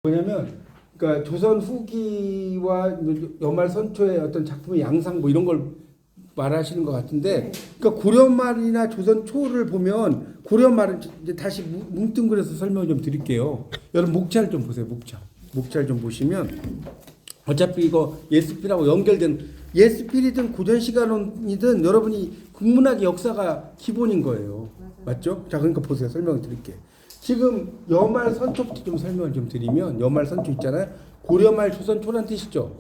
뭐냐면 그러니까 조선 후기와 여말 선초의 어떤 작품의 양상 뭐 이런 걸 말하시는 것 같은데, 그러니까 고려 말이나 조선 초를 보면 고려 말은 이제 다시 뭉뚱그려서 설명을 좀 드릴게요. 여러분 목차를 좀 보세요. 목차를 좀 보시면 어차피 이거 예스필하고 연결된 예스필이든 고전시가론이든 여러분이 국문학 역사가 기본인 거예요. 맞죠? 자, 그러니까 보세요. 설명을 드릴게요. 지금 여말 선초부터 좀 설명을 좀 드리면, 여말 선초 있잖아요. 고려말 조선초란 뜻이죠.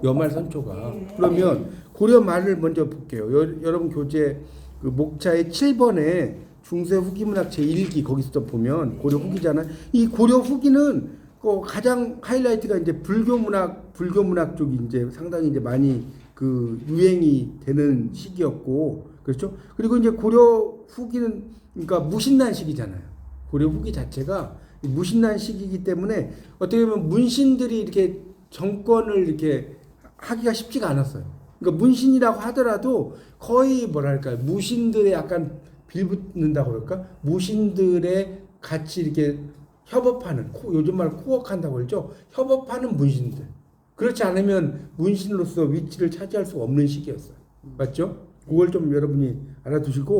여말 선초가. 그러면 고려 말을 먼저 볼게요. 여러분 교재 그 목차의 7번에 중세 후기 문학 제1기 거기서 보면 고려 후기잖아요. 이 고려 후기는 가장 하이라이트가 이제 불교 문학 쪽이 이제 상당히 이제 많이 그 유행이 되는 시기였고, 그렇죠? 그리고 이제 고려 후기는 그러니까 무신난 시기잖아요. 고려 후기 자체가 무신난 시기이기 때문에 어떻게 보면 문신들이 이렇게 정권을 이렇게 하기가 쉽지가 않았어요. 그러니까 문신이라고 하더라도 거의 뭐랄까 무신들의 약간 빌붙는다고 그럴까? 무신들의 같이 이렇게 협업하는, 요즘 말 코워크한다고 그러죠. 협업하는 문신들. 그렇지 않으면 문신으로서 위치를 차지할 수 없는 시기였어요. 맞죠? 그걸 좀 여러분이 알아두시고,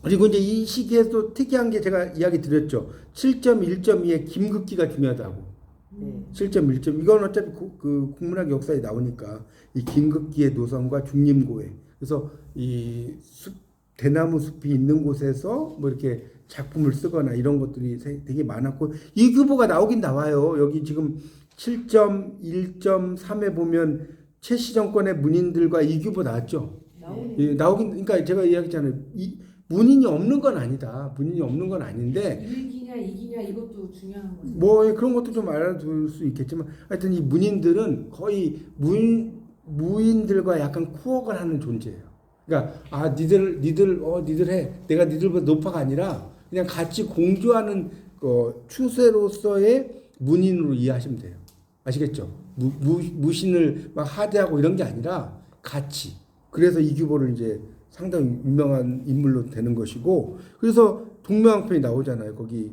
그리고 이제 이 시기에도 특이한 게 제가 이야기 드렸죠. 7.1.2의 김극기가 중요하다고. 7.1점. 이건 어차피 그 국문학 역사에 나오니까 이 김극기의 노선과 중림고해. 그래서 이 대나무 숲이 있는 곳에서 뭐 이렇게 작품을 쓰거나 이런 것들이 되게 많았고, 이규보가 나오긴 나와요. 여기 지금 7.1.3에 보면 최씨 정권의 문인들과 이규보 나왔죠. 나오긴, 그러니까 제가 이야기했잖아요. 문인이 없는 건 아니다. 문인이 없는 건 아닌데 1기냐 2기냐 이것도 중요한 거죠. 뭐 그런 것도 좀 알아둘 수 있겠지만, 하여튼 이 문인들은 거의 무인들과 약간 쿠어를 하는 존재예요. 그러니까 니들 해. 내가 니들보다 높아가 아니라 그냥 같이 공조하는 추세로서의 문인으로 이해하시면 돼요. 아시겠죠? 무신을 막 하대하고 이런 게 아니라 같이. 그래서 이규보를 이제 상당히 유명한 인물로 되는 것이고, 그래서 동명왕편이 나오잖아요. 거기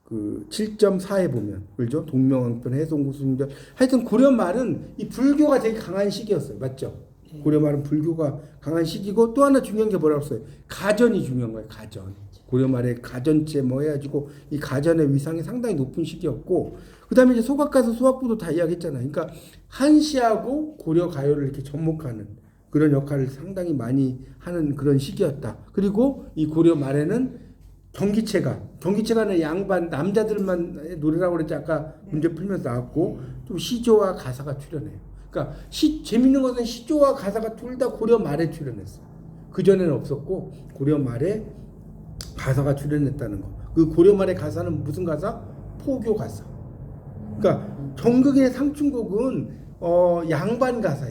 그 7.4에 보면, 그렇죠? 동명왕편, 해송구승절. 하여튼 고려 말은 이 불교가 되게 강한 시기였어요. 맞죠? 고려 말은 불교가 강한 시기고, 또 하나 중요한 게 뭐라고 했어요? 가전이 중요한 거예요. 가전. 고려 말에 가전체 뭐 해가지고 이 가전의 위상이 상당히 높은 시기였고, 그 다음에 이제 소각가서 소학부도 다 이야기했잖아요. 그러니까 한시하고 고려 가요를 이렇게 접목하는 그런 역할을 상당히 많이 하는 그런 시기였다. 그리고 이 고려 말에는 경기체가는 양반 남자들만 노래라고 그랬지, 아까 문제 풀면서 나왔고, 또 시조와 가사가 출연해요. 그러니까 재밌는 것은 시조와 가사가 둘 다 고려 말에 출연했어요. 그 전에는 없었고 고려 말에 가사가 출연했다는 거. 그 고려 말의 가사는 무슨 가사? 포교 가사. 그러니까 정극의 상춘곡은 양반 가사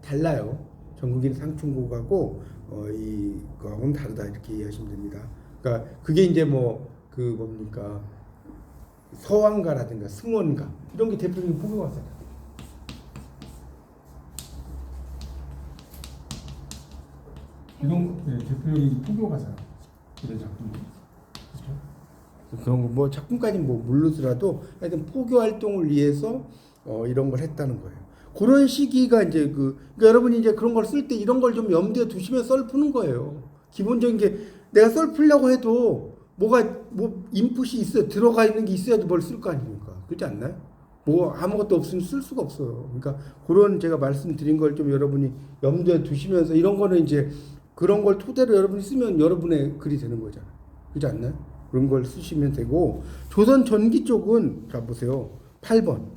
달라요. 전국인 상춘곡하고 이거하고는 다르다, 이렇게 이해하시면 됩니다. 그러니까 그게 이제 뭡니까 서왕가라든가 승원가 이런 게 대표적인 포교 가사다. 이런 대표적인 포교 가사 이런 작품들. 그렇죠? 그런 거 작품까지는 모르더라도 하여튼 포교 활동을 위해서 이런 걸 했다는 거예요. 그런 시기가 이제 그러니까 여러분이 이제 그런 걸 쓸 때 이런 걸 좀 염두에 두시면 썰 푸는 거예요. 기본적인 게 내가 썰 풀려고 해도 뭐 인풋이 있어야, 들어가 있는 게 있어야지 뭘 쓸 거 아닙니까? 그렇지 않나요? 뭐 아무것도 없으면 쓸 수가 없어요. 그러니까 그런 제가 말씀드린 걸 좀 여러분이 염두에 두시면서, 이런 거는 이제 그런 걸 토대로 여러분이 쓰면 여러분의 글이 되는 거잖아요. 그렇지 않나요? 그런 걸 쓰시면 되고, 조선 전기 쪽은 자 보세요. 8번.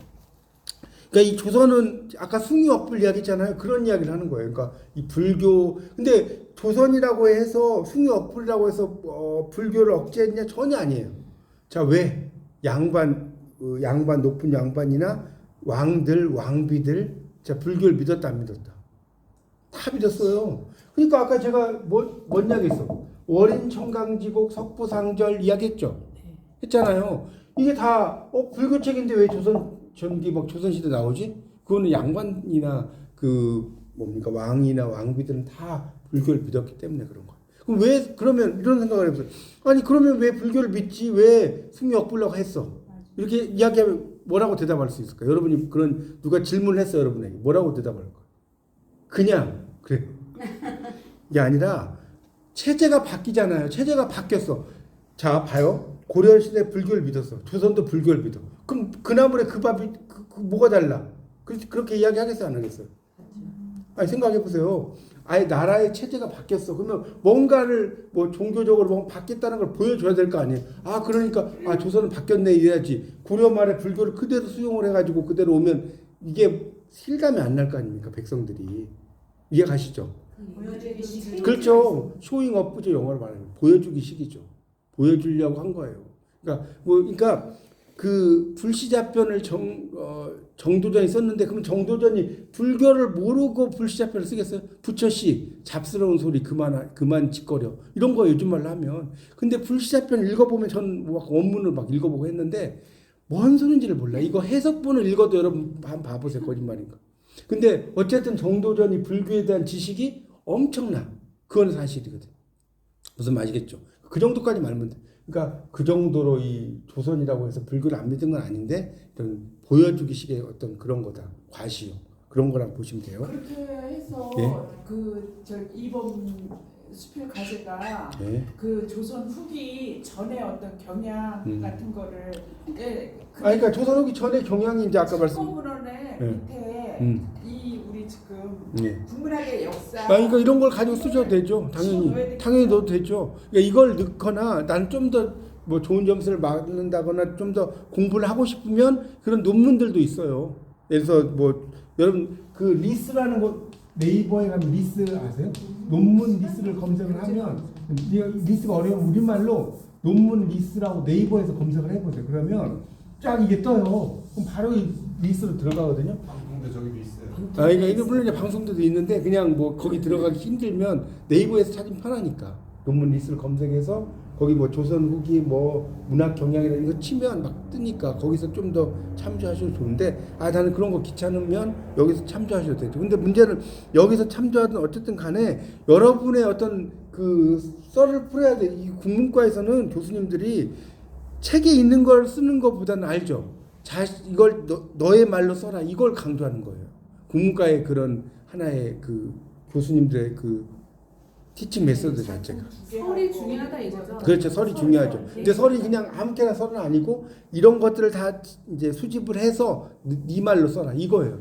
그러니까 이 조선은 아까 숭유억불 이야기했잖아요. 그런 이야기를 하는 거예요. 그러니까 이 불교, 근데 조선이라고 해서 숭유억불이라고 해서 불교를 억제했냐? 전혀 아니에요. 자, 왜? 양반 높은 양반이나 왕비들 자 불교를 믿었다 안 믿었다? 다 믿었어요. 그러니까 아까 제가 뭔 이야기 했어? 월인청강지곡 석부상절 이야기했죠. 했잖아요. 이게 다 불교책인데 왜 전기 조선시대 나오지? 그거는 양반이나 왕이나 왕비들은 다 불교를 믿었기 때문에 그런 거예요. 그럼 그러면 이런 생각을 해보세요. 아니 그러면 왜 불교를 믿지? 왜 숭유억불라고 했어? 이렇게 이야기하면 뭐라고 대답할 수 있을까요? 여러분이 그런 누가 질문을 했어요, 여러분에게. 뭐라고 대답할 거예요? 그냥 그래요. 이게 아니라 체제가 바뀌잖아요. 체제가 바뀌었어. 자, 봐요. 고려시대 불교를 믿었어. 조선도 불교를 믿어. 그럼 그나물에 그 밥이 뭐가 달라? 그렇게 이야기하겠어요, 안 하겠어요? 아니, 생각해 보세요. 아예 나라의 체제가 바뀌었어. 그러면 뭔가를 뭐 종교적으로 뭔가 바뀌었다는 걸 보여줘야 될 거 아니에요. 아, 그러니까 아, 조선은 바뀌었네 이래야지. 고려 말에 불교를 그대로 수용을 해가지고 그대로 오면 이게 실감이 안 날 거 아닙니까, 백성들이. 이해 가시죠? 보여주기 식. 그렇죠. 쇼잉업부죠, 영어로 말하면. 보여주기 식이죠. 보여주려고 한 거예요. 그러니까 그 불시자편을 정도전이 썼는데, 그럼 정도전이 불교를 모르고 불시자편을 쓰겠어요? 부처씨 잡스러운 소리 그만 짓거려, 이런 거 요즘 말로 하면. 근데 불시자편 읽어보면 전 막 원문을 막 읽어보고 했는데 뭔 소린지를 몰라. 이거 해석본을 읽어도 여러분 한번 봐보세요, 거짓말인가. 근데 어쨌든 정도전이 불교에 대한 지식이 엄청나. 그건 사실이거든. 무슨 말이겠죠. 그 정도까지 말면 돼. 그러니까 그 정도로 이 조선이라고 해서 불교를 안 믿은 건 아닌데, 이런 보여주기식의 어떤 그런 거다. 과시요. 그런 거라고 보시면 돼요. 그렇게 해서 예? 저 이번 수필 가제가 예. 그 조선 후기 전에 어떤 경향 같은 거를 그러니까 조선 후기 전에 경향이 이제 아까 말씀. 문헌의 예. 밑에 이 우리 지금 예. 국문학의 역사 그러니까 이런 걸 가지고 쓰셔도 되죠. 당연히 넣어도 되죠. 그러니까 이걸 넣거나 난 좀 더 뭐 좋은 점수를 받는다거나 좀 더 공부를 하고 싶으면 그런 논문들도 있어요. 그래서 뭐 여러분 그 리스라는 거 네이버에 가면 리스 아세요? 논문 리스를 검색을 하면, 리스가 어려운 우리말로 논문 리스라고 네이버에서 검색을 해보세요. 그러면 쫙 이게 떠요. 그럼 바로 이 리스로 들어가거든요. 방송대 저기도 있어요. 그러니까 이게 물론 이제 방송대도 있는데 그냥 뭐 거기 들어가기 힘들면 네이버에서 찾으면 편하니까 논문 리스를 검색해서 거기 뭐 조선 후기 뭐 문학 경향이라 이거 치면 막 뜨니까 거기서 좀 더 참조하셔도 좋은데, 아 나는 그런 거 귀찮으면 여기서 참조하셔도 되죠. 근데 문제는 여기서 참조하든 어쨌든 간에 여러분의 어떤 그 썰을 풀어야 돼. 이 국문과에서는 교수님들이 책에 있는 걸 쓰는 것보다는 알죠. 이걸 너의 말로 써라, 이걸 강조하는 거예요. 국문과의 그런 하나의 그 교수님들의 그 티칭 메소드 자체가. 설이 중요하다 이거죠. 그렇죠. 설이 중요하죠. 근데 설이 그냥 아무렇게나 설은 아니고 이런 것들을 다 이제 수집을 해서 네 말로 써라, 이거예요.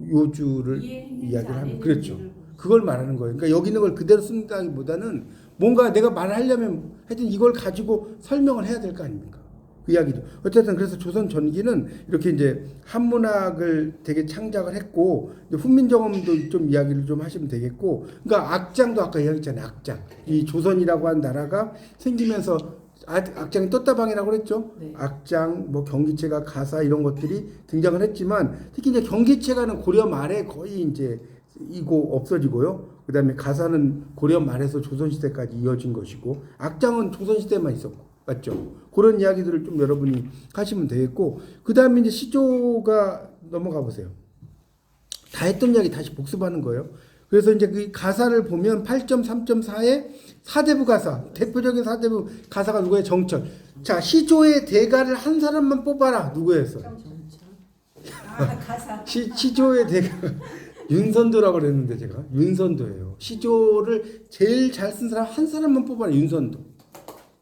요주를 이야기를 하면. 그렇죠. 그걸 말하는 거예요. 그러니까 여기 있는 걸 그대로 쓴다기보다는 뭔가 내가 말하려면 하여튼 이걸 가지고 설명을 해야 될 거 아닙니까? 그 이야기죠. 어쨌든 그래서 조선 전기는 이렇게 이제 한문학을 되게 창작을 했고, 훈민정음도 좀 이야기를 좀 하시면 되겠고, 그러니까 악장도 아까 이야기했잖아요. 악장. 이 조선이라고 한 나라가 생기면서 악장이 떴다방이라고 그랬죠. 네. 악장, 뭐 경기체가, 가사 이런 것들이 등장을 했지만, 특히 이제 경기체가는 고려 말에 거의 이제 이고 없어지고요. 그다음에 가사는 고려 말에서 조선 시대까지 이어진 것이고, 악장은 조선 시대만 있었고. 맞죠? 그런 이야기들을 좀 여러분이 하시면 되겠고, 그 다음에 이제 시조가 넘어가 보세요. 다 했던 이야기 다시 복습하는 거예요. 그래서 이제 그 가사를 보면 8.3.4에 사대부 가사, 대표적인 사대부 가사가 누구예요? 정철. 자, 시조의 대가를 한 사람만 뽑아라. 누구였어요? 가사 시조의 대가 윤선도라고 그랬는데 제가 윤선도예요. 시조를 제일 잘 쓴 사람 한 사람만 뽑아라. 윤선도.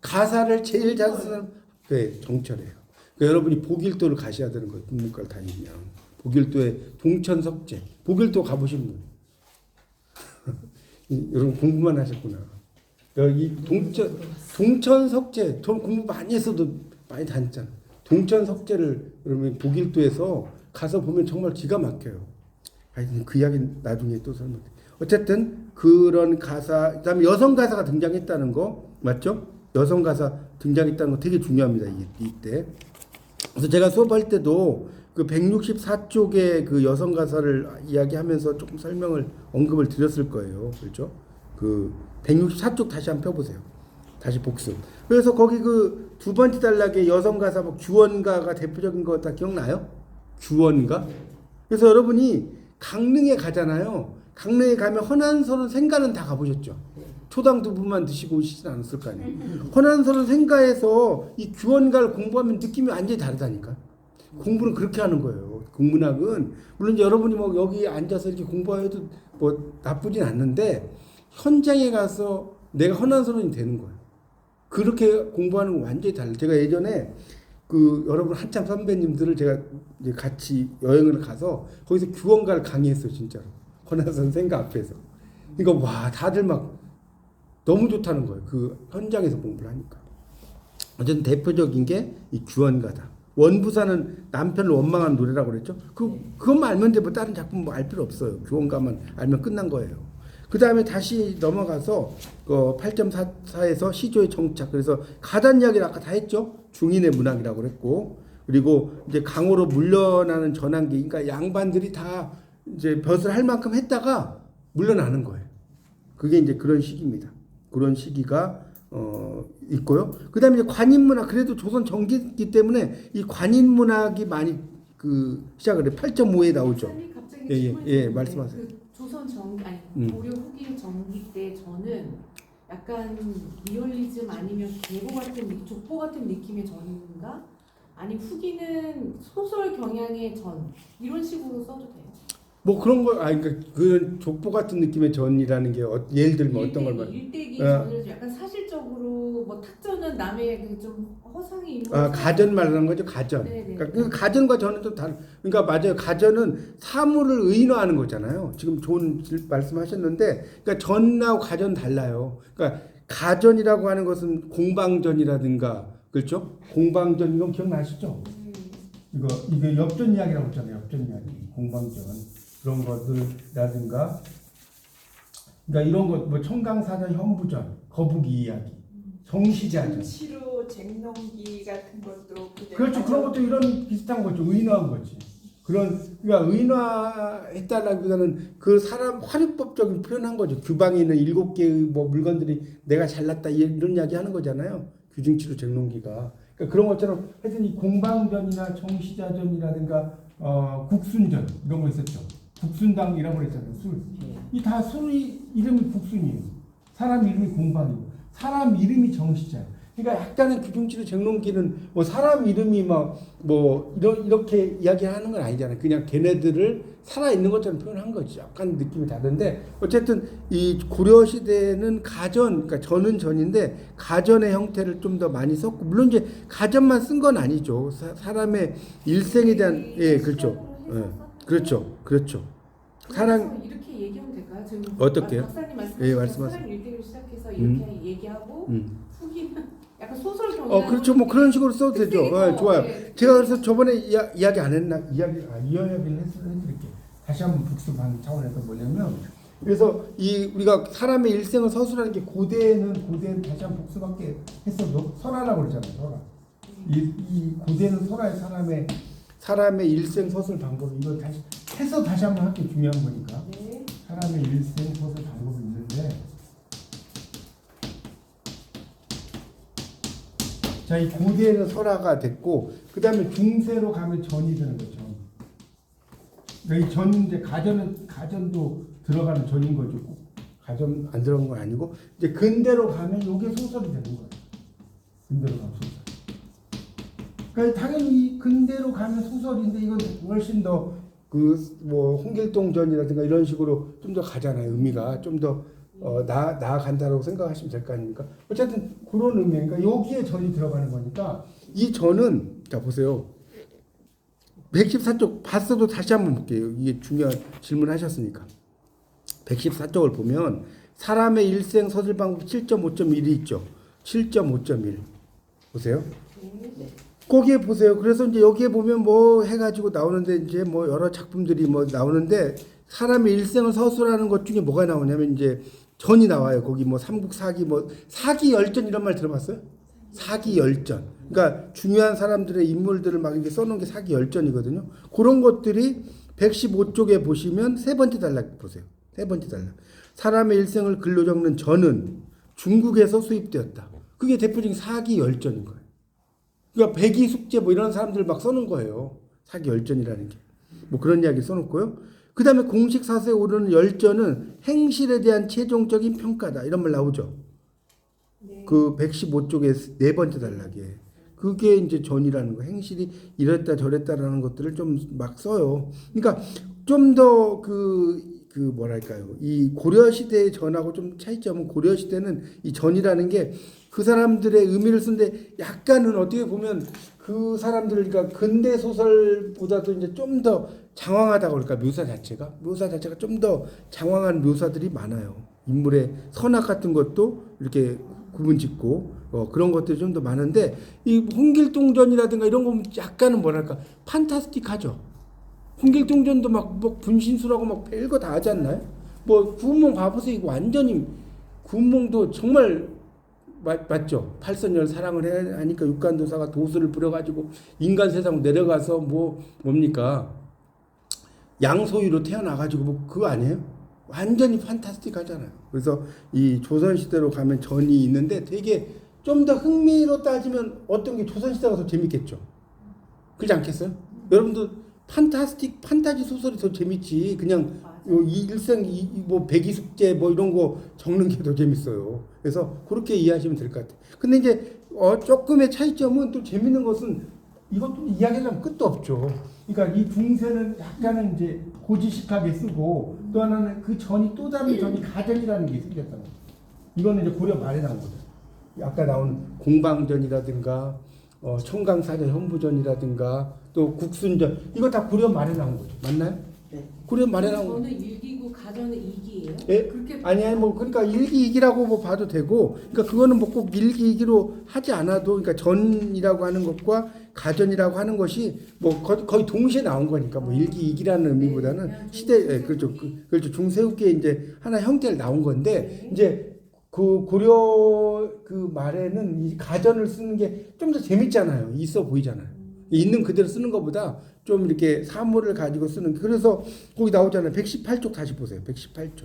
가사를 제일 잘 쓰는 네, 정철이에요. 그러니까 여러분이 복일도를 가셔야 되는 거예요. 국문과를 다니면 복일도에 동천석재, 복일도 가보신 분 여러분 공부만 하셨구나. 여기 동천석재, 전 공부 많이 했어도 많이 다녔잖아. 동천석재를 여러분 복일도에서 가서 보면 정말 기가 막혀요. 하여튼 그 이야기는 나중에 또 설명드릴게요. 어쨌든 그런 가사, 그다음에 여성 가사가 등장했다는 거 맞죠? 여성 가사 등장했다는 거 되게 중요합니다. 이때. 그래서 제가 수업할 때도 그 164쪽의 그 여성 가사를 이야기하면서 조금 언급을 드렸을 거예요. 그렇죠? 그 164쪽 다시 한번 펴보세요. 다시 복습. 그래서 거기 그 두 번째 단락에 여성 가사 뭐 규원가가 대표적인 거 다 기억나요? 규원가? 그래서 여러분이 강릉에 가잖아요. 강릉에 가면 헌안서는 생가는 다 가보셨죠? 초당 두부만 드시고 오시진 않았을 거 아니에요. 헌안서는 생가에서 이 규원가를 공부하면 느낌이 완전히 다르다니까. 공부는 그렇게 하는 거예요. 국문학은 물론 이제 여러분이 뭐 여기 앉아서 이렇게 공부해도 뭐 나쁘진 않는데 현장에 가서 내가 헌안선언이 되는 거예요. 그렇게 공부하는 건 완전히 달라요. 제가 예전에 그 여러분 한참 선배님들을 제가 이제 같이 여행을 가서 거기서 규원가를 강의했어요, 진짜로. 헌안선 생가 앞에서. 그러니까 와 다들 막 너무 좋다는 거예요. 그 현장에서 공부를 하니까. 어쨌든 대표적인 게 이 규원가다. 원부사는 남편을 원망한 노래라고 그랬죠. 그것만 알면 돼. 뭐 다른 작품 뭐 알 필요 없어요. 규원가만 알면 끝난 거예요. 그 다음에 다시 넘어가서 8.44에서 시조의 정착. 그래서 가단 이야기를 아까 다 했죠. 중인의 문학이라고 그랬고, 그리고 이제 강호로 물러나는 전환기. 그러니까 양반들이 다 이제 벼슬 할 만큼 했다가 물러나는 거예요. 그게 이제 그런 시기입니다. 그런 시기가 있고요. 그다음에 이제 관인문학. 그래도 조선 전기이기 때문에 이 관인문학이 많이 그 시작을 해요. 8.5에 나오죠. 목사님 갑자기 예, 질문이 예, 있는데 말씀하세요. 그 조선 전기 아니 고려 후기 전기 때 저는 약간 리얼리즘 아니면 계보 같은 족보 같은 느낌의 전인가? 아니 후기는 소설 경향의 전 이런 식으로 써도 돼요? 뭐 그런 거, 그러니까 그 족보 같은 느낌의 전이라는 게 예를 들면 어떤 걸 말? 일대기 전을 약간 사실적으로 뭐 탁전은 남의 그 좀 허상이 있는 가전 말하는 거죠, 가전. 네네. 그러니까 그 가전과 전은 또 다른. 그러니까 맞아요. 가전은 사물을 의인화하는 거잖아요. 지금 좋은 말씀하셨는데, 그러니까 전하고 가전 달라요. 그러니까 가전이라고 하는 것은 공방전이라든가, 그렇죠? 공방전 이건 기억나시죠? 이거 엽전 이야기라고 했잖아요. 엽전 이야기, 공방전 그런 것들이라든가, 그러니까 이런 것 뭐 청강사전, 현부전, 거북이 이야기, 정시자전. 치료 쟁농기 같은 것도 그렇죠. 그런 것도 이런 비슷한 거죠. 의인화한 거지. 그러니까 의인화했다라기보다는 그 사람 화류법적인 표현한 거죠. 규방에 있는 7개의 뭐 물건들이 내가 잘났다 이런 이야기 하는 거잖아요. 규증치료 쟁농기가. 그러니까 그런 것처럼 하여튼 이 공방전이나 정시자전이라든가 국순전 이런 거 있었죠. 국순당이라고 그랬잖아요. 술. 이 다 술이 이름이 국순이에요. 사람 이름이 공방이고 사람 이름이 정시자예요. 그러니까 약간의 규중치료 쟁론기는 뭐 사람 이름이 막 뭐 이렇게 이야기하는 건 아니잖아요. 그냥 걔네들을 살아 있는 것처럼 표현한 거지. 약간 느낌이 다른데 어쨌든 이 고려 시대는 가전, 그러니까 전은 전인데 가전의 형태를 좀 더 많이 썼고 물론 이제 가전만 쓴 건 아니죠. 사람의 일생에 대한 그렇죠. 그렇죠. 사랑 이렇게 얘기하면 될까요? 지금 어떻게요? 박사님 말씀하세요. 사람 일대기로 시작해서 이렇게 얘기하고 후기는 약간 소설 경향. 그렇죠. 뭐 그런 식으로 써도 되죠. 좋아요. 네. 제가 그래서 저번에 이야기 안 했나? 이 이야기를 해드릴게요. 다시 한번 복습하는 차원에서 뭐냐면, 그래서 우리가 사람의 일생을 서술하는 게 고대는 다시 한번 복습할게 했어도 설화라고 그러잖아요. 설화. 이 고대는 설화의 사람의 일생 서술 방법을 이거 다시 한번 할게 중요한 거니까. 네. 사람의 일생 서술 방법이 있는데. 자, 이 고대는 설화가 됐고, 그 다음에 중세로 가면 전이 되는 거죠. 그러니까 이 전인데 가전도 들어가는 전인 거죠. 가전 안 들어간 건 아니고, 이제 근대로 가면 이게 소설이 되는 거예요. 근대로 가면 소설. 그러니까 당연히 근대로 가면 소설인데 이건 훨씬 더 뭐 홍길동 전이라든가 이런 식으로 좀 더 가잖아요. 의미가 좀 더 나아간다고 생각하시면 될 거 아닙니까? 어쨌든 그런 의미니까 여기에 전이 들어가는 거니까 이 전은 자 보세요. 114쪽 봤어도 다시 한번 볼게요. 이게 중요한 질문하셨으니까. 114쪽을 보면 사람의 일생 서술 방법 7.5.1이 있죠. 7.5.1 보세요. 거기에 보세요. 그래서 이제 여기에 보면 뭐 해가지고 나오는데 이제 뭐 여러 작품들이 뭐 나오는데 사람의 일생을 서술하는 것 중에 뭐가 나오냐면 이제 전이 나와요. 거기 뭐 삼국사기 뭐 사기열전 이런 말 들어봤어요? 사기열전. 그러니까 중요한 사람들의 인물들을 막 이렇게 써놓은 게 사기열전이거든요. 그런 것들이 115쪽에 보시면 세 번째 단락 보세요. 세 번째 단락. 사람의 일생을 글로 적는 전은 중국에서 수입되었다. 그게 대표적인 사기열전인 거예요. 그러니까 백이숙제 뭐 이런 사람들 막 써놓은 거예요. 사기열전이라는 게. 뭐 그런 이야기 써놓고요. 그 다음에 공식 사서에 오르는 열전은 행실에 대한 최종적인 평가다. 이런 말 나오죠. 네. 그 115쪽에 네 번째 단락에. 그게 이제 전이라는 거. 행실이 이랬다 저랬다라는 것들을 좀 막 써요. 그러니까 좀 더 뭐랄까요. 이 고려시대의 전하고 좀 차이점은 고려시대는 이 전이라는 게 그 사람들의 의미를 쓴데 약간은 어떻게 보면 그 사람들, 그러니까 근대 소설보다도 이제 좀 더 장황하다고 그럴까, 묘사 자체가 좀 더 장황한 묘사들이 많아요. 인물의 선악 같은 것도 이렇게 구분짓고 그런 것들이 좀 더 많은데 이 홍길동전이라든가 이런 거 약간은 뭐랄까 판타스틱하죠. 홍길동전도 막 뭐 분신술하고 막 별거 다 하지 않나요? 뭐 구운몽 봐보세요. 이거 완전히 구운몽도 정말 맞죠. 팔선열 사랑을 해 하니까 육간도사가 도수를 부려가지고 인간 세상 내려가서 뭡니까 양소유로 태어나가지고 뭐 그거 아니에요? 완전히 판타스틱하잖아요. 그래서 이 조선시대로 가면 전이 있는데 되게 좀 더 흥미로 따지면 어떤 게 조선시대가 더 재밌겠죠. 그렇지 않겠어요? 여러분도 판타지 소설이 더 재밌지. 그냥 이 일생 뭐 백이숙제 뭐 이런 거 적는 게 더 재밌어요. 그래서 그렇게 이해하시면 될 것 같아요. 근데 이제 조금의 차이점은 또 재밌는 것은 이것도 이야기하려면 끝도 없죠. 그러니까 이 중세는 약간은 이제 고지식하게 쓰고 또 하나는 그 전이 또 다른 전이 가전이라는 게 생겼다는 거죠. 이거는 이제 고려 말에 나온 거죠. 아까 나온 공방전이라든가 청강사전 현부전이라든가 또 국순전 이거 다 고려 말에 나온 거죠. 맞나요? 네. 고려 말에 나온 거. 저는 일기고 가전은 이기예요. 예? 그렇게 아니 뭐 그러니까 일기 이기라고 뭐 봐도 되고 그러니까 그거는 뭐 꼭 일기 이기로 하지 않아도 그러니까 전이라고 하는 것과 가전이라고 하는 것이 뭐 거의 동시에 나온 거니까 뭐 일기 이기라는 의미보다는 시대 그렇죠. 그렇죠. 중세후기에 이제 하나 형태를 나온 건데 이제 그 고려 그 말에는 이 가전을 쓰는 게 좀 더 재밌잖아요. 있어 보이잖아요. 있는 그대로 쓰는 것보다 좀 이렇게 사물을 가지고 쓰는. 그래서 거기 나오잖아요. 118쪽 다시 보세요. 118쪽.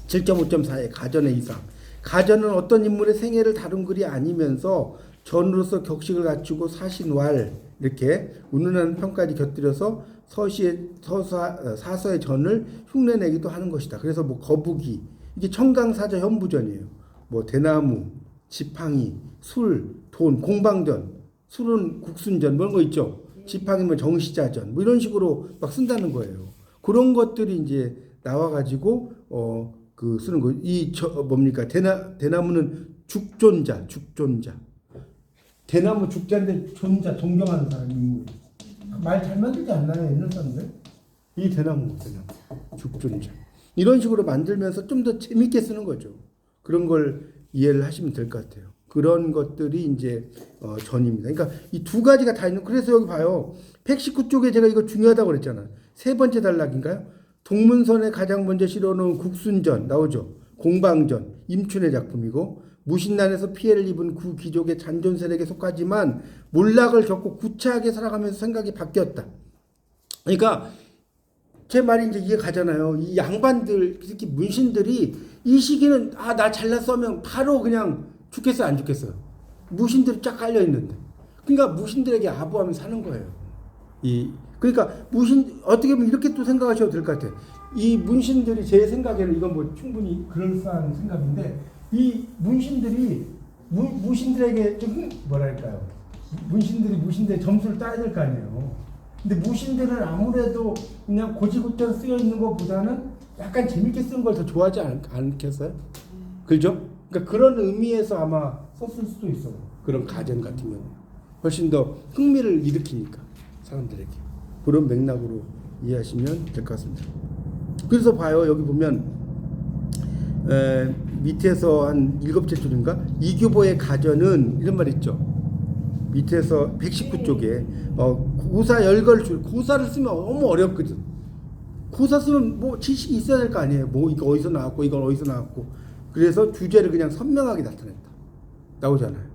7.5.4의 가전의 이상. 가전은 어떤 인물의 생애를 다룬 글이 아니면서 전으로서 격식을 갖추고 사신왈 이렇게 운운하는 평까지 곁들여서 사서의 전을 흉내내기도 하는 것이다. 그래서 뭐 거북이 이게 청강사저 현부전이에요. 뭐 대나무, 지팡이, 술, 돈, 공방전, 술은 국순전 뭐 이런 거 있죠. 지팡이면 정시자전 뭐 이런 식으로 막 쓴다는 거예요. 그런 것들이 이제 나와가지고 그 쓰는 거. 뭡니까 대나무는 죽존자. 대나무 죽자인데 존자 존경하는 사람 인물. 말 잘 만들지 않나요 옛날 사람들? 이 대나무 죽존자. 이런 식으로 만들면서 좀 더 재밌게 쓰는 거죠. 그런 걸 이해를 하시면 될 것 같아요. 그런 것들이 이제 전입니다. 그러니까 이 두 가지가 다 있는. 그래서 여기 봐요. 119쪽에 제가 이거 중요하다고 그랬잖아요. 세 번째 단락인가요? 동문선에 가장 먼저 실어놓은 국순전 나오죠. 공방전 임춘의 작품이고 무신난에서 피해를 입은 구 귀족의 잔존 세력에 속하지만 몰락을 겪고 구차하게 살아가면서 생각이 바뀌었다. 그러니까 제 말이 이제 이해 가잖아요. 이 양반들, 특히 문신들이 이 시기는 나 잘났어 하면 바로 그냥 죽겠어요, 안 죽겠어요. 무신들이 쫙 깔려 있는데. 그러니까 무신들에게 아부하면 사는 거예요. 그러니까 어떻게 보면 이렇게 또 생각하셔도 될 것 같아요. 이 문신들이 제 생각에는 이건 뭐 충분히 그럴싸한 생각인데 이 문신들이 무신들에게 좀 뭐랄까요? 무신들의 점수를 따야 될 거 아니에요. 근데 무신들은 아무래도 그냥 고지고대로 쓰여 있는 것보다는 약간 재밌게 쓴 걸 더 좋아하지 않겠어요? 그죠? 그러니까 그런 의미에서 아마 썼을 수도 있어요. 그런 가전 같은 경우 훨씬 더 흥미를 일으키니까 사람들에게 그런 맥락으로 이해하시면 될 것 같습니다. 그래서 봐요. 여기 보면 밑에서 한 7째 줄인가 이규보의 가전은 이런 말 있죠. 밑에서 119쪽에 고사 열걸줄 고사를 쓰면 너무 어렵거든. 고사 쓰면 뭐 지식이 있어야 될 거 아니에요. 뭐 이거 어디서 나왔고 이건 어디서 나왔고. 그래서 주제를 그냥 선명하게 나타낸다. 나오잖아요.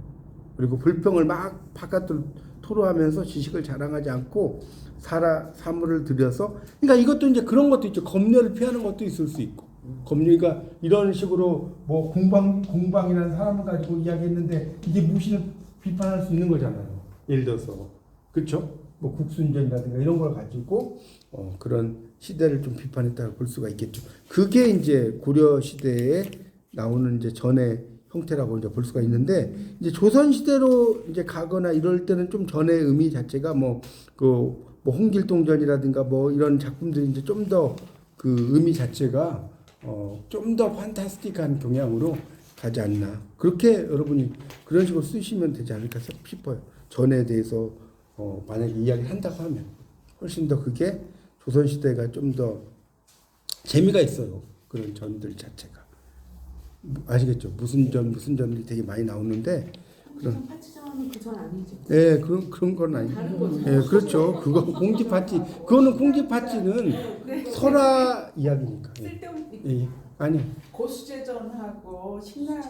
그리고 불평을 막 바깥으로 토로하면서 지식을 자랑하지 않고 사물을 들여서 그러니까 이것도 이제 그런 것도 있죠. 검열을 피하는 것도 있을 수 있고. 검열이가 이런 식으로 뭐 공방이라는 사람을 가지고 이야기했는데 이게 무신을 비판할 수 있는 거잖아요. 예를 들어서. 그렇죠? 뭐 국순전이라든가 이런 걸 가지고 그런 시대를 좀 비판했다고 볼 수가 있겠죠. 그게 이제 고려 시대에 나오는 이제 전의 형태라고 이제 볼 수가 있는데, 이제 조선 시대로 이제 가거나 이럴 때는 좀 전의 의미 자체가 뭐 홍길동전이라든가 뭐 이런 작품들이 이제 좀 더 그 의미 자체가 좀 더 판타스틱한 경향으로 가지 않나. 그렇게 여러분이 그런 식으로 쓰시면 되지 않을까 싶어요. 전에 대해서 만약에 이야기를 한다고 하면 훨씬 더 그게 조선시대가 좀 더 재미가 있어요. 그런 전들 자체가. 아시겠죠? 무슨 전들이 되게 많이 나오는데, 그런 파치장은 그 전 아니죠. 예, 그런 건 아니고. 다른 거죠. 예, 그렇죠. 그거 공지파치, 그거는 공지파치는 설화 이야기니까. 예. 쓸데없는 예, 아니. 고수제전하고 신랑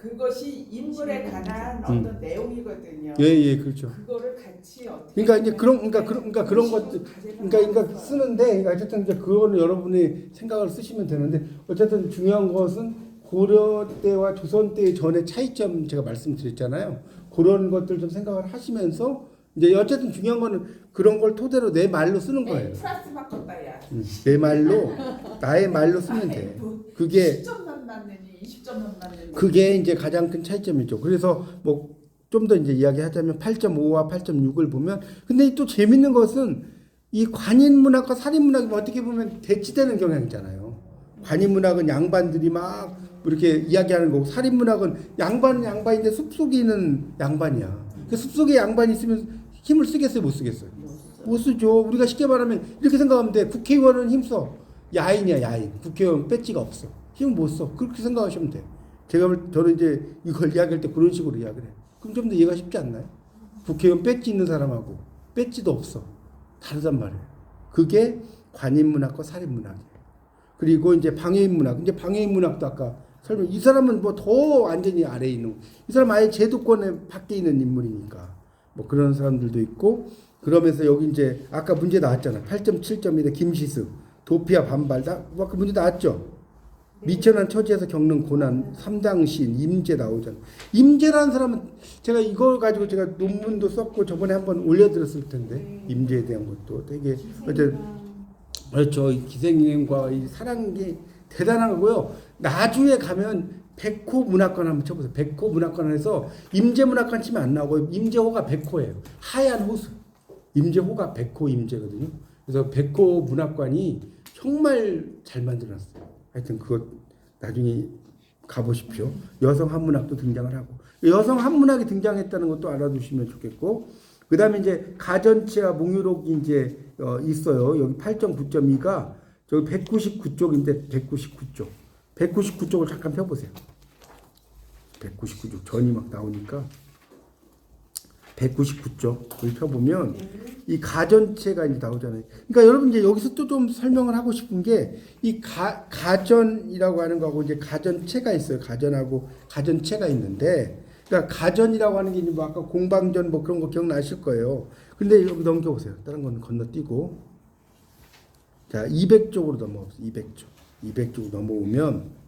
그것이 인물에 관한 어떤 내용이거든요. 예, 그렇죠. 그거를 같이 어떻게 그러니까 이제 그런 것들, 그러니까 쓰는데, 그러니까 어쨌든 이제 그거는 여러분이 생각을 쓰시면 되는데, 어쨌든 중요한 것은 고려 때와 조선 때의 전의 차이점 제가 말씀드렸잖아요. 그런 것들 좀 생각을 하시면서, 이제 어쨌든 중요한 거는 그런 걸 토대로 내 말로 쓰는 거예요. 플러스 바꿨다야. 내 말로, 나의 말로 쓰면 돼. 그게 10점 넘났느니 20점 넘났느니. 그게 이제 가장 큰 차이점이죠. 그래서 뭐 좀 더 이제 이야기하자면 8.5와 8.6을 보면, 근데 또 재밌는 것은 이 관인문학과 살인문학이 어떻게 보면 대치되는 경향이잖아요. 관인문학은 양반들이 막 이렇게 이야기하는 거고, 살인문학은 양반은 양반인데 숲속에 있는 양반이야. 그 숲속에 양반이 있으면 힘을 쓰겠어요, 못 쓰겠어요? 못 쓰죠. 우리가 쉽게 말하면 이렇게 생각하면 돼. 국회의원은 힘써. 야인이야, 야인. 국회의원 배지가 없어. 힘을 못 써. 그렇게 생각하시면 돼. 저는 이제 이걸 이야기할 때 그런 식으로 이야기를 해요. 그럼 좀 더 이해가 쉽지 않나요? 국회의원 배지 있는 사람하고 배지도 없어. 다르단 말이에요. 그게 관인문학과 살인문학이에요. 그리고 이제 방해인문학. 이제 방해인문학도 아까 이 사람은 뭐 더 완전히 아래에 있는, 이 사람 아예 제도권에 밖에 있는 인물이니까 뭐 그런 사람들도 있고, 그러면서 여기 이제 아까 문제 나왔잖아. 8.7점인데 김시습, 도피와 반발, 아까 문제 나왔죠. 미천한 처지에서 겪는 고난, 삼당시인, 임재 나오잖아. 임재라는 사람은 제가 이걸 가지고 제가 논문도 썼고 저번에 한번 올려드렸을 텐데, 임재에 대한 것도 되게 그렇죠. 기생님과 이 사랑이 대단한 거고요. 나주에 가면 백호 문학관 한번 쳐보세요. 백호 문학관에서 임재 문학관 치면 안 나오고, 임재호가 백호예요. 하얀 호수. 임재호가 백호 임재거든요. 그래서 백호 문학관이 정말 잘 만들어놨어요. 하여튼 그것 나중에 가보십시오. 여성 한문학도 등장을 하고, 여성 한문학이 등장했다는 것도 알아두시면 좋겠고, 그 다음에 이제 가전체와 몽유록이 이제 있어요. 여기 8.9.2가 저기 199쪽인데 199쪽. 199쪽을 잠깐 펴보세요. 199쪽 전이 막 나오니까 199쪽을 펴보면 이 가전체가 이제 나오잖아요. 그러니까 여러분 이제 여기서 또 좀 설명을 하고 싶은 게, 이 가전이라고 하는 거하고 이제 가전체가 있어요. 가전하고 가전체가 있는데, 그러니까 가전이라고 하는 게 뭐 아까 공방전 뭐 그런 거 기억나실 거예요. 근데 여기 넘겨보세요. 다른 거는 건너뛰고, 자 200쪽으로 넘어오세요. 200쪽 넘어오면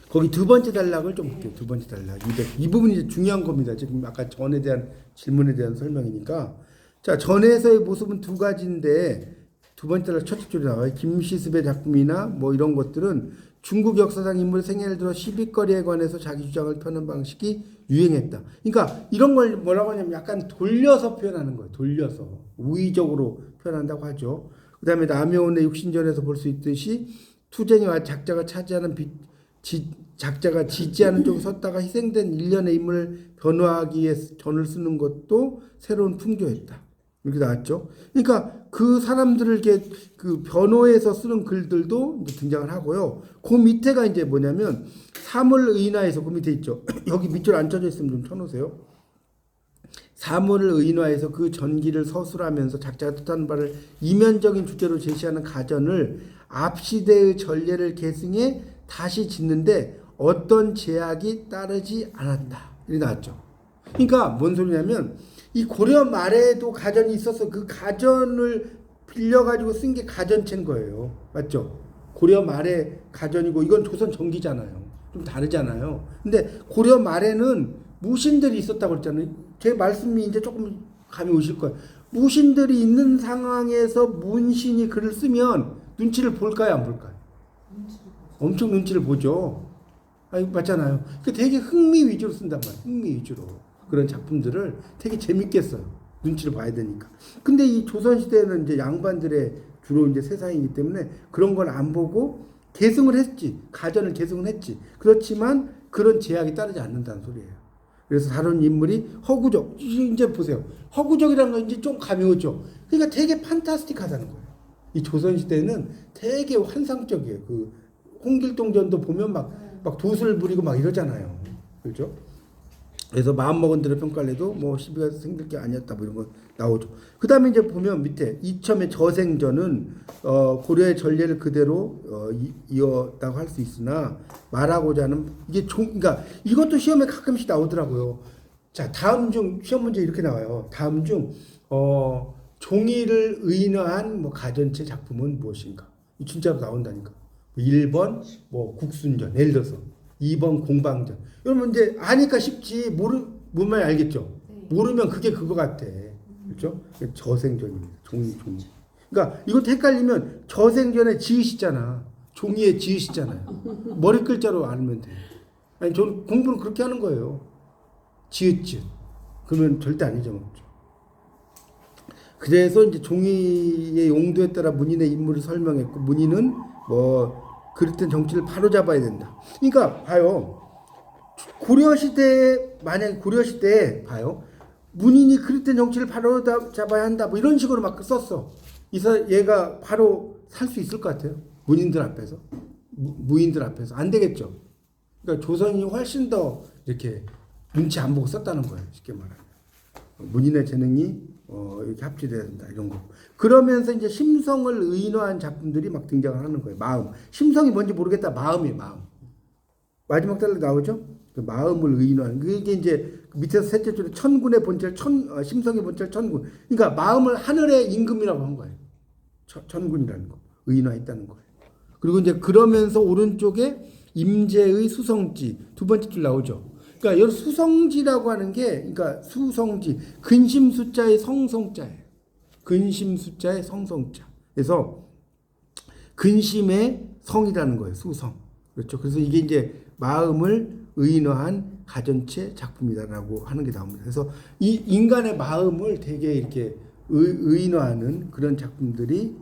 거기 두 번째 단락을 좀 볼게요. 두 번째 단락 200. 이 부분이 이제 중요한 겁니다. 지금 아까 전에 대한 질문에 대한 설명이니까. 자, 전에서의 모습은 두 가지인데, 두 번째 단락 첫째 줄에 나와요. 김시습의 작품이나 뭐 이런 것들은 중국 역사상 인물의 생애를 들어 시비거리에 관해서 자기 주장을 펴는 방식이 유행했다. 그러니까 이런 걸 뭐라고 하냐면 약간 돌려서 표현하는 거예요. 돌려서 우의적으로 표현한다고 하죠. 그 다음에 남여운의 육신전에서 볼 수 있듯이 투쟁이와 작자가 차지하는 작자가 지지하는 쪽에 섰다가 희생된 일련의 인물을 변화하기 위해 전을 쓰는 것도 새로운 풍조였다. 이렇게 나왔죠. 그러니까 그 사람들을 이렇게 그 변호해서 쓰는 글들도 이제 등장을 하고요. 그 밑에가 이제 뭐냐면 사물 의인화해서, 그 밑에 있죠. 여기 밑줄 안 쳐져 있으면 좀 쳐놓으세요. 사물을 의인화해서 그 전기를 서술하면서 작자가 뜻하는 바를 이면적인 주제로 제시하는 가전을 앞시대의 전례를 계승해 다시 짓는데 어떤 제약이 따르지 않았다. 이렇게 나왔죠. 그러니까 뭔 소리냐면 이 고려 말에도 가전이 있어서 그 가전을 빌려가지고 쓴 게 가전체인 거예요. 맞죠? 고려 말에 가전이고 이건 조선 전기잖아요. 좀 다르잖아요. 근데 고려 말에는 무신들이 있었다고 그랬잖아요. 제 말씀이 이제 조금 감이 오실 거예요. 무신들이 있는 상황에서 문신이 글을 쓰면 눈치를 볼까요, 안 볼까요? 엄청 눈치를 보죠. 아니, 맞잖아요. 그 되게 흥미 위주로 쓴단 말이에요. 흥미 위주로. 그런 작품들을 되게 재밌게 써요. 눈치를 봐야 되니까. 근데 이 조선시대는 이제 양반들의 주로 이제 세상이기 때문에 그런 걸 안 보고 계승을 했지. 가전을 계승을 했지. 그렇지만 그런 제약이 따르지 않는다는 소리예요. 그래서 다른 인물이 허구적. 이제 보세요. 허구적이라는 건 이제 좀 감이 오죠. 그러니까 되게 판타스틱하다는 거예요. 이 조선시대는 되게 환상적이에요. 그 홍길동전도 보면 막 도술 부리고 막 이러잖아요. 그렇죠? 그래서 마음먹은 대로 평가를 해도 뭐 시비가 생길 게 아니었다 뭐 이런 거 나오죠. 그 다음에 이제 보면 밑에 이첨의 저생전은 고려의 전례를 그대로 이었다고 할 수 있으나 말하고자 하는 이게 그러니까 이것도 시험에 가끔씩 나오더라고요. 자, 다음 중 시험 문제 이렇게 나와요. 다음 중 종이를 의인화한 뭐 가전체 작품은 무엇인가? 이 진짜로 나온다니까. 1번 뭐 국순전 예를 들어서 2번 공방전. 여러분 이제 아니까 쉽지 뭔 말 알겠죠? 모르면 그게 그거 같아. 그렇죠? 저생전입니다. 종이. 그러니까 이거 헷갈리면 저생전에 지읒이잖아. 종이에 지읒이잖아요. 머리 글자로 알면 돼. 아니 저는 공부는 그렇게 하는 거예요. 지읒. 그러면 절대 안 잊어먹죠. 그래서 이제 종이의 용도에 따라 문인의 인물을 설명했고 문인은 뭐 그릇된 정치를 바로잡아야 된다. 그러니까 봐요. 고려시대에 만약에 고려시대에 봐요. 문인이 그릇된 정치를 바로잡아야 한다. 뭐 이런 식으로 막 썼어. 얘가 바로 살 수 있을 것 같아요. 문인들 앞에서. 무인들 앞에서. 안 되겠죠. 그러니까 조선이 훨씬 더 이렇게 눈치 안 보고 썼다는 거예요. 쉽게 말하면. 문인의 재능이 이렇게 합치돼야 된다. 이런 거. 그러면서 이제 심성을 의인화한 작품들이 막 등장을 하는 거예요. 마음. 심성이 뭔지 모르겠다. 마음이에요. 마음. 마지막 달에 나오죠? 그 마음을 의인화하는. 그게 이제 밑에서 셋째 줄에 천군의 본체, 심성의 본체 천군. 그러니까 마음을 하늘의 임금이라고 한 거예요. 천군이라는 거. 의인화했다는 거예요. 그리고 이제 그러면서 오른쪽에 임재의 수성지. 두 번째 줄 나오죠. 그러니까 여기 수성지라고 하는 게, 그러니까 수성지, 근심 숫자의 성성자예요. 근심 숫자의 성성자. 그래서 근심의 성이라는 거예요. 수성. 그렇죠. 그래서 이게 이제 마음을 의인화한 가전체 작품이다라고 하는 게 나옵니다. 그래서 이 인간의 마음을 되게 이렇게 의인화하는 그런 작품들이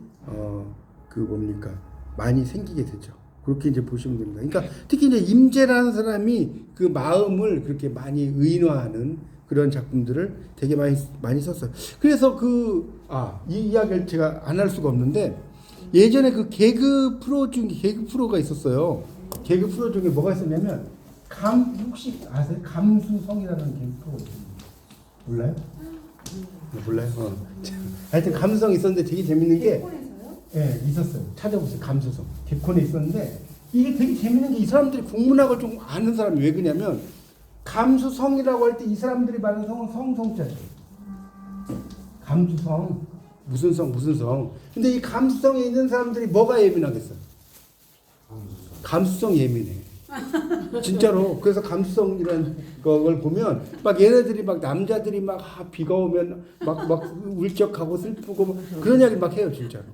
그 뭡니까 많이 생기게 되죠. 그렇게 이제 보시면 됩니다. 그러니까 특히 이제 임재라는 사람이 그 마음을 그렇게 많이 의인화하는 그런 작품들을 되게 많이 썼어요. 그래서 이 이야기를 제가 안 할 수가 없는데 예전에 그 개그 프로가 있었어요. 개그 프로 중에 뭐가 있었냐면 혹시 아세요? 감수성이라는 개그 프로가 있습니다. 몰라요? 몰라요? 하여튼 감수성 있었는데 되게 재밌는 게 예, 있었어요. 찾아보세요. 감수성. 개콘에 있었는데 이게 되게 재밌는 게 이 사람들이 국문학을 좀 아는 사람이 왜 그러냐면 감수성이라고 할 때 이 사람들이 말하는 성은 성성자죠. 감수성. 무슨 성. 근데 이 감수성에 있는 사람들이 뭐가 예민하겠어요? 감수성 예민해. 진짜로. 그래서 감수성이라는 걸 보면 막 얘네들이 막 남자들이 막 비가 오면 막 울적하고 슬프고 막 그런 이야기 막 해요, 진짜로.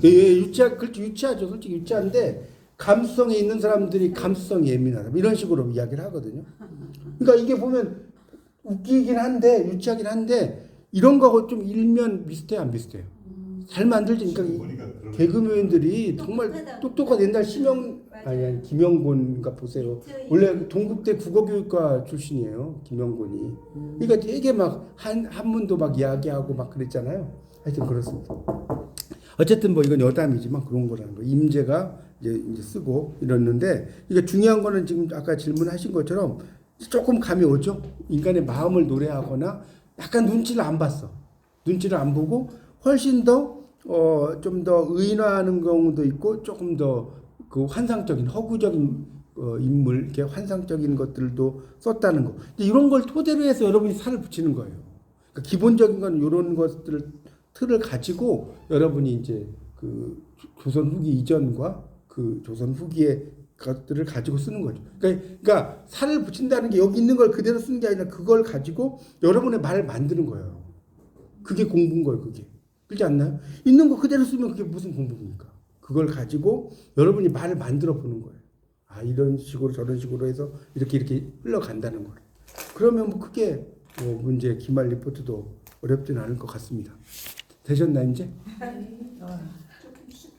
유치하죠. 솔직히 유치한데 감수성에 있는 사람들이 감수성이 예민하다. 이런 식으로 이야기를 하거든요. 그러니까 이게 보면 웃기긴 한데 유치하긴 한데 이런 거하고 좀 일면 비슷해요, 안 비슷해요? 잘 만들지. 그러니까 개그맨들이 정말 똑똑한 옛날 김영곤인가 보세요. 원래 동국대 국어교육과 출신이에요, 김영곤이. 그러니까 되게 막 한문도 막 이야기하고 막 그랬잖아요. 하여튼 그렇습니다. 어쨌든 뭐 이건 여담이지만 그런 거라는 거. 임재가 이제 쓰고 이랬는데 이게 중요한 거는 지금 아까 질문하신 것처럼 조금 감이 오죠. 인간의 마음을 노래하거나 약간 눈치를 안 봤어. 눈치를 안 보고 훨씬 더 좀 더 의인화하는 경우도 있고 조금 더 그 환상적인 허구적인 인물 이렇게 환상적인 것들도 썼다는 거. 이런 걸 토대로 해서 여러분이 살을 붙이는 거예요. 그러니까 기본적인 건 이런 것들을 틀을 가지고 여러분이 이제 그 조선 후기 이전과 그 조선 후기의 것들을 가지고 쓰는 거죠. 그러니까 살을 붙인다는 게 여기 있는 걸 그대로 쓰는 게 아니라 그걸 가지고 여러분의 말을 만드는 거예요. 그게 공부인 거예요, 그게. 그렇지 않나요? 있는 거 그대로 쓰면 그게 무슨 공부입니까? 그걸 가지고 여러분이 말을 만들어 보는 거예요. 아, 이런 식으로 저런 식으로 해서 이렇게 흘러간다는 거예요. 그러면 뭐 크게 뭐 문제 기말 리포트도 어렵지는 않을 것 같습니다. 되셨나 이제?